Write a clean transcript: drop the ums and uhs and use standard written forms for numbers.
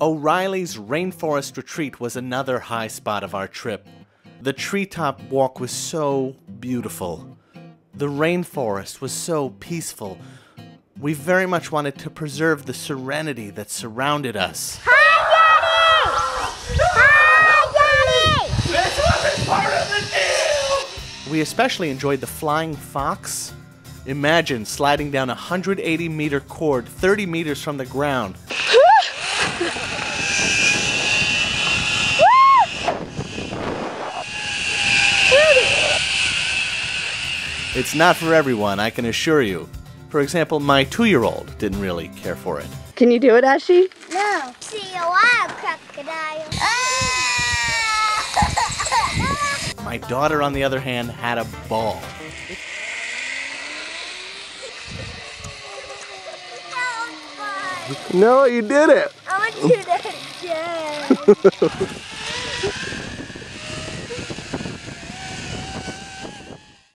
O'Reilly's Rainforest retreat was another high spot of our trip. The treetop walk was so beautiful. The rainforest was so peaceful. We very much wanted to preserve the serenity that surrounded us. Hi, Daddy! Hi, Daddy! This wasn't part of the deal! We especially enjoyed the flying fox. Imagine sliding down a 180-meter cord 30 meters from the ground. It's not for everyone, I can assure you. For example, my 2-year-old didn't really care for it. Can you do it, Ashley? No. See a wild crocodile. My daughter, on the other hand, had a ball. No, you did it. I want to do that again.